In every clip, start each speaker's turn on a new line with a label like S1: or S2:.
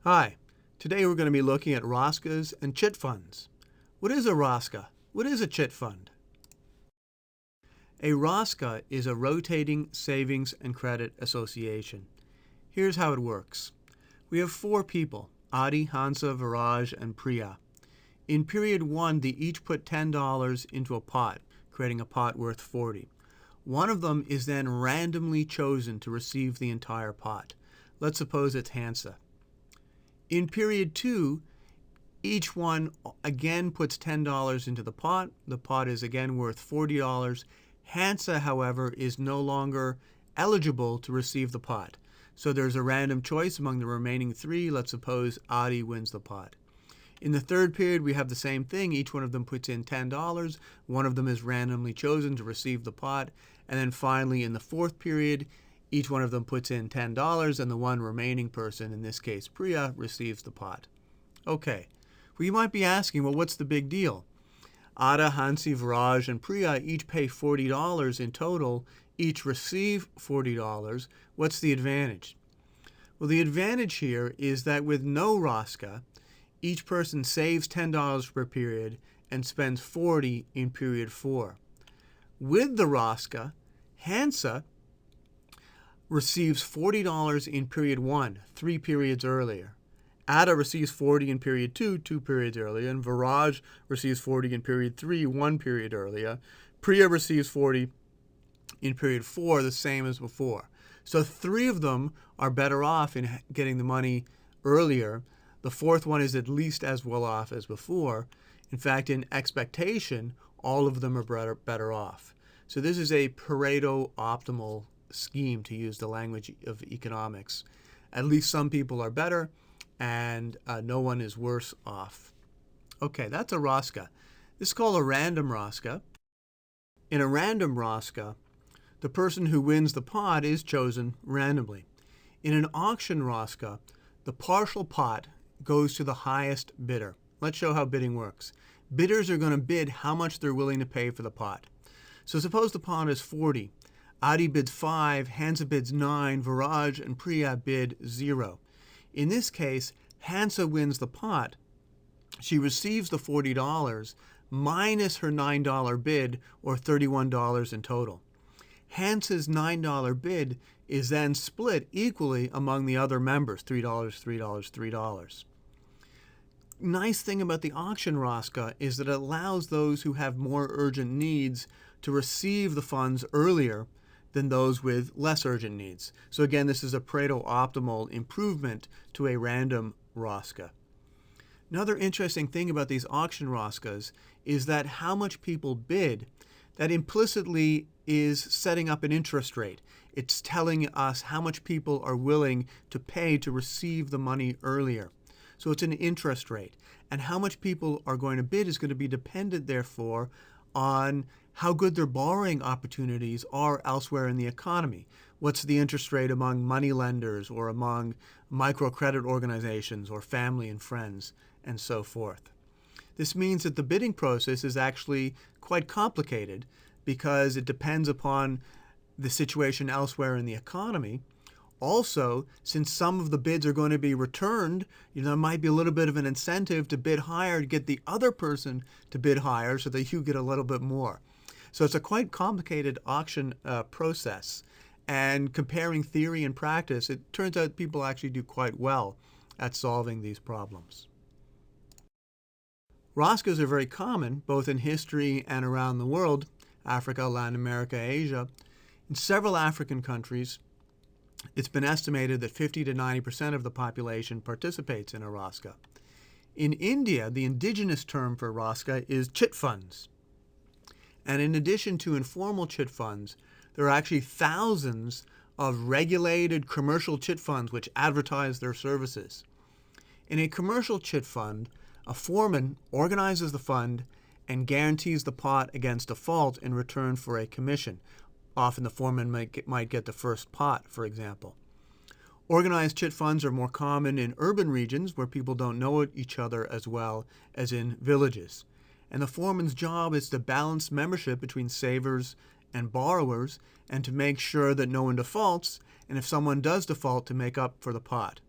S1: Hi, today we're going to be looking at ROSCAs and Chit funds. What is a ROSCA? What is a Chit fund? A ROSCA is a rotating savings and credit association. Here's how it works. We have 4 people, Adi, Hansa, Viraj, and Priya. In period 1, they each put $10 into a pot, creating a pot worth 40. One of them is then randomly chosen to receive the entire pot. Let's suppose it's Hansa. In period 2, each one again puts $10 into the pot. The pot is again worth $40. Hansa, however, is no longer eligible to receive the pot. So there's a random choice among the remaining 3. Let's suppose Adi wins the pot. In the 3rd period, we have the same thing. Each one of them puts in $10. One of them is randomly chosen to receive the pot. And then finally, in the 4th period, each one of them puts in $10, and the one remaining person, in this case Priya, receives the pot. Okay, well, you might be asking, well, what's the big deal? Ada, Hansi, Viraj, and Priya each pay $40 in total, each receive $40. What's the advantage? Well, the advantage here is that with no ROSCA, each person saves $10 per period and spends $40 in period 4. With the ROSCA, Hansa receives $40 in period 1, 3 periods earlier. Ada receives $40 in period 2, 2 periods earlier, and Viraj receives $40 in period 3, 1 period earlier. Priya receives $40 in period 4, the same as before. So 3 of them are better off in getting the money earlier. The 4th one is at least as well off as before. In fact, in expectation, all of them are better off. So this is a Pareto optimal scheme, to use the language of economics. At least some people are better, and no one is worse off. Okay, that's a ROSCA. This is called a random ROSCA. In a random ROSCA, the person who wins the pot is chosen randomly. In an auction ROSCA, the partial pot goes to the highest bidder. Let's show how bidding works. Bidders are going to bid how much they're willing to pay for the pot. So suppose the pot is 40. Adi bids 5, Hansa bids 9, Viraj and Priya bid 0. In this case, Hansa wins the pot. She receives the $40 minus her $9 bid, or $31 in total. Hansa's $9 bid is then split equally among the other members, $3, $3, $3. Nice thing about the auction ROSCA is that it allows those who have more urgent needs to receive the funds earlier than those with less urgent needs. So again, this is a Pareto optimal improvement to a random ROSCA. Another interesting thing about these auction ROSCAs is that how much people bid, that implicitly is setting up an interest rate. It's telling us how much people are willing to pay to receive the money earlier. So it's an interest rate. And how much people are going to bid is going to be dependent, therefore, on how good their borrowing opportunities are elsewhere in the economy. What's the interest rate among money lenders or among microcredit organizations or family and friends and so forth. This means that the bidding process is actually quite complicated because it depends upon the situation elsewhere in the economy. Also, since some of the bids are going to be returned, there might be a little bit of an incentive to bid higher to get the other person to bid higher so that you get a little bit more. So it's a quite complicated auction process. And comparing theory and practice, it turns out people actually do quite well at solving these problems. ROSCAs are very common, both in history and around the world, Africa, Latin America, Asia. In several African countries, it's been estimated that 50 to 90% of the population participates in a ROSCA. In India, the indigenous term for ROSCA is Chit funds. And in addition to informal Chit funds, there are actually thousands of regulated commercial Chit funds which advertise their services. In a commercial Chit fund, a foreman organizes the fund and guarantees the pot against default in return for a commission. Often the foreman might get the first pot, for example. Organized Chit funds are more common in urban regions where people don't know each other as well as in villages. And the foreman's job is to balance membership between savers and borrowers and to make sure that no one defaults, and if someone does default, to make up for the pot.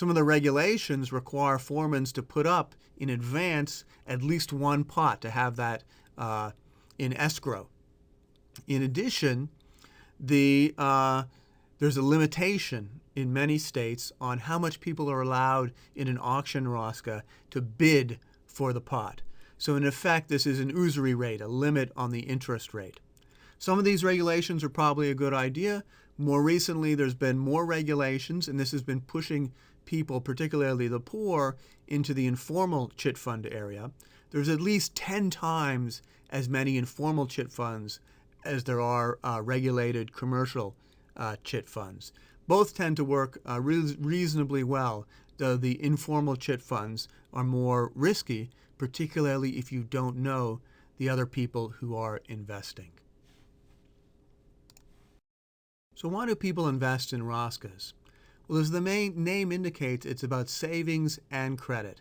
S1: Some of the regulations require foremen to put up in advance at least one pot to have that in escrow. In addition, there's a limitation in many states on how much people are allowed in an auction ROSCA to bid for the pot. So in effect, this is an usury rate, a limit on the interest rate. Some of these regulations are probably a good idea. More recently, there's been more regulations, and this has been pushing people, particularly the poor, into the informal chit fund area. There's at least 10 times as many informal chit funds as there are regulated commercial chit funds. Both tend to work reasonably well, though the informal chit funds are more risky, particularly if you don't know the other people who are investing. So why do people invest in ROSCAs? Well, as the main name indicates, it's about savings and credit.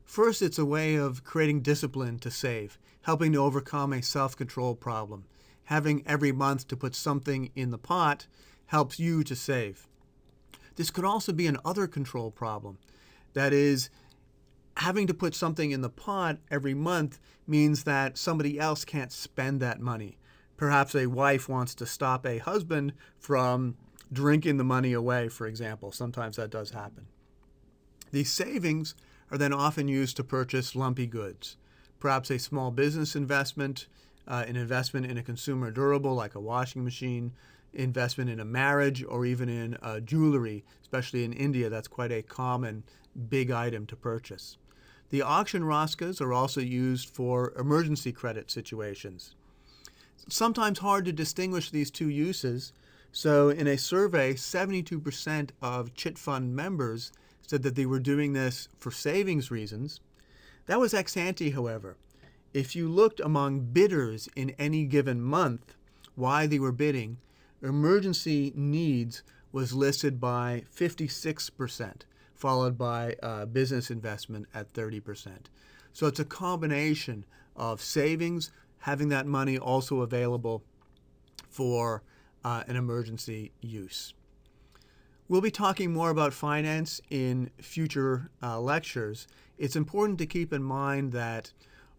S1: First, it's a way of creating discipline to save, helping to overcome a self-control problem. Having every month to put something in the pot helps you to save. This could also be an other control problem. That is, having to put something in the pot every month means that somebody else can't spend that money. Perhaps a wife wants to stop a husband from drinking the money away, for example. Sometimes that does happen. These savings are then often used to purchase lumpy goods, perhaps a small business investment, an investment in a consumer durable like a washing machine, investment in a marriage, or even in jewelry. Especially in India, that's quite a common big item to purchase. The auction ROSCAs are also used for emergency credit situations. Sometimes hard to distinguish these two uses. So in a survey, 72% of chit fund members said that they were doing this for savings reasons. That was ex ante, however. If you looked among bidders in any given month, why they were bidding, emergency needs was listed by 56%, followed by business investment at 30%. So it's a combination of savings, having that money also available for an emergency use. We'll be talking more about finance in future lectures. It's important to keep in mind that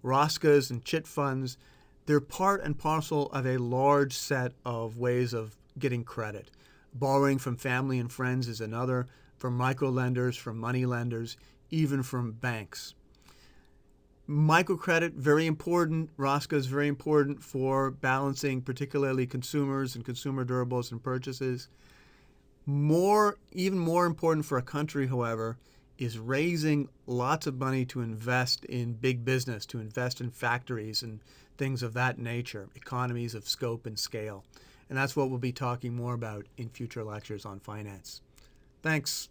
S1: ROSCAs and chit funds, they're part and parcel of a large set of ways of getting credit. Borrowing from family and friends is another, from microlenders, from money lenders, even from banks. Microcredit, very important. ROSCA is very important for balancing particularly consumers and consumer durables and purchases. Even more important for a country, however, is raising lots of money to invest in big business, to invest in factories and things of that nature, economies of scope and scale. And that's what we'll be talking more about in future lectures on finance. Thanks.